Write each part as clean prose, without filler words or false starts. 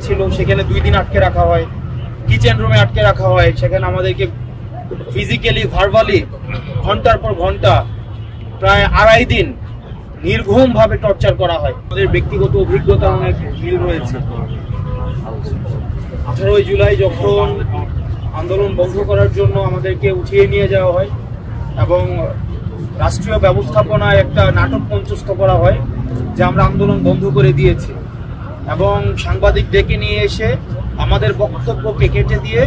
ছিল, সেখানে 2 দিন আটকে রাখা হয়, কিচেন রুমে আটকে রাখা হয়, সেখানে আমাদেরকে ফিজিক্যালি ভার্বালি ঘন্টার পর ঘন্টা প্রায় 2.5 দিন নির্ঘুমভাবে টর্চার করা হয়। আমাদের ব্যক্তিগত অভিজ্ঞতা অনেক মিল রয়েছে। 18 জুলাই যখন আন্দোলন বন্ধ করার জন্য আমাদেরকে উঠিয়ে নিয়ে যাওয়া হয় এবং রাষ্ট্রীয় ব্যবস্থাপনায় একটা নাটক মঞ্চস্থ করা হয় যে আমরা আন্দোলন বন্ধ করে দিয়েছি, এবং সাংবাদিক ডেকে নিয়ে এসে আমাদের বক্তব্যকে কেটে দিয়ে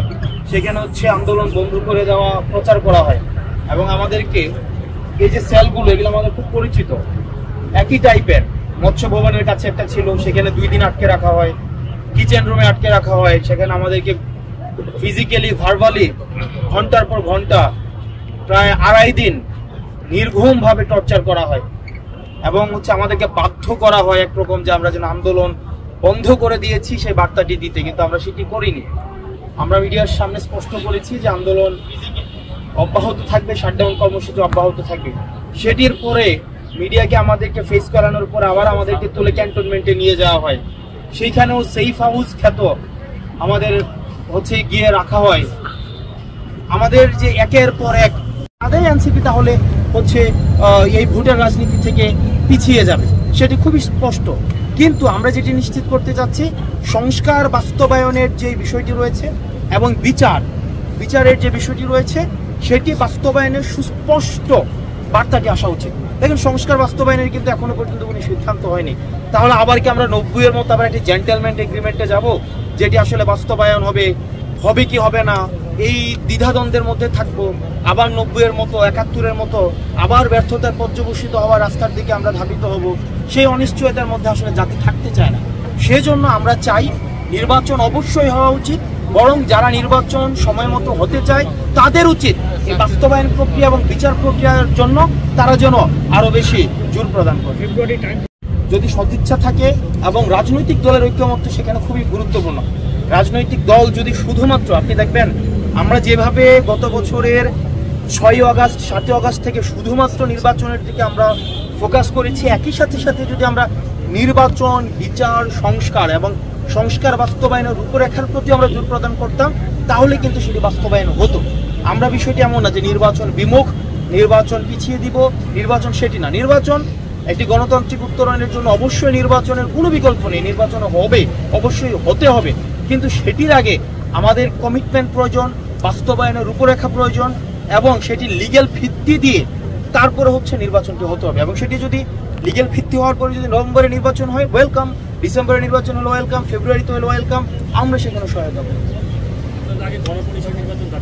সেখানে আন্দোলন বন্ধ করে দেওয়া প্রচার করা হয়। এবং আমাদেরকে এই যে সেলগুলো, এগুলো আমাদের খুব পরিচিত, একই টাইপের। মৎস্য ভবনের কাছে একটা ছিল, সেখানে 2 দিন আটকে রাখা হয়, কিচেন রুমে আটকে রাখা হয়, সেখানে আমাদেরকে ফিজিক্যালি ভার্বালি ঘন্টার পর ঘন্টা প্রায় 2.5 দিন নির্ঘুমভাবে টর্চার করা হয় এবং আমাদেরকে বাধ্য করা হয় একরকম যে আমরা যেন আন্দোলন বন্ধ করে দিয়েছি সেই বার্তাটি দিতে, কিন্তু আমরা সেটি করিনি। আমরা মিডিয়ার সামনে স্পষ্ট করেছি যে আন্দোলন অব্যাহত থাকবে, শাটডাউন কর্মসূচি অব্যাহত থাকবে। সেটির পরে মিডিয়াকে আমাদেরকে ফেস করানোর পরে আবার আমাদেরকে তুলে ক্যান্টনমেন্টে নিয়ে যাওয়া হয়, সেইখানেও সেফ হাউস খ্যাত আমাদের গিয়ে রাখা হয়। আমাদের যে একের পর এক আদায় এনসিপি তাহলে এই ভোটের রাজনীতি থেকে পিছিয়ে যাবে, সেটি খুবই স্পষ্ট। কিন্তু আমরা যেটি নিশ্চিত করতে চাচ্ছি, সংস্কার বাস্তবায়নের যে বিষয়টি রয়েছে এবং বিচারের যে বিষয়টি রয়েছে সেটি বাস্তবায়নের সুস্পষ্ট বার্তাটি আসা উচিত। দেখুন, সংস্কার বাস্তবায়নের কিন্তু এখনো পর্যন্ত কোনো সিদ্ধান্ত হয়নি। তাহলে আবার কি আমরা 90-এর মতো আবার একটি জেন্টেলম্যান এগ্রিমেন্টে যাব, যেটি আসলে বাস্তবায়ন হবে কি হবে না, এই দ্বিধাদ্বন্দ্বের মধ্যে থাকবো? আবার 90-এর মতো 71-এর মতো আবার ব্যর্থতার পর্যবসিত হওয়ার রাস্তার দিকে আমরা ধাবিত হব? সেই অনিশ্চয়তার মধ্যে আসলে জাতি থাকতে চায় না। সেজন্য আমরা চাই নির্বাচন অবশ্যই হওয়া উচিত, বরং যারা নির্বাচন সময় মতো হতে চায় তাদের উচিত এই বাস্তবায়ন প্রক্রিয়া এবং বিচার প্রক্রিয়ার জন্য তারা যেন আরো বেশি জোর প্রদান করে। যদি সদিচ্ছা থাকে এবং রাজনৈতিক দলের ঐক্যমত্য সেখানে খুবই গুরুত্বপূর্ণ। রাজনৈতিক দল যদি শুধুমাত্র, আপনি দেখবেন আমরা যেভাবে গত বছরের 6 আগস্ট 7 আগস্ট থেকে শুধুমাত্র নির্বাচনের দিকে আমরা ফোকাস করেছি, একই সাথে যদি আমরা নির্বাচন, বিচার, সংস্কার এবং সংস্কার বাস্তবায়নের রূপরেখার প্রতি আমরা জোর প্রদান করতাম, তাহলে কিন্তু সেটি বাস্তবায়ন হতো। আমরা বিষয়টি এমন না যে নির্বাচন বিমুখ, নির্বাচন পিছিয়ে দিব, নির্বাচন সেটি না। নির্বাচন একটি গণতান্ত্রিক উত্তরণের জন্য অবশ্যই নির্বাচনের কোনো বিকল্প নেই, নির্বাচন হবে, অবশ্যই হতে হবে। কিন্তু সেটির আগে আমাদের কমিটমেন্ট প্রয়োজন, বাস্তবায়নের রূপরেখা প্রয়োজন, এবং সেটি লিগ্যাল ভিত্তি দিয়ে তারপরে নির্বাচনটি হতে হবে। এবং সেটি যদি লিগ্যাল ভিত্তি হওয়ার পরে যদি নভেম্বরে নির্বাচন হয়, ওয়েলকাম। ডিসেম্বরে নির্বাচন হলো ওয়েলকাম, ফেব্রুয়ারিতে হলো ওয়েলকাম, আমরা সেখানে সহায়তা করব।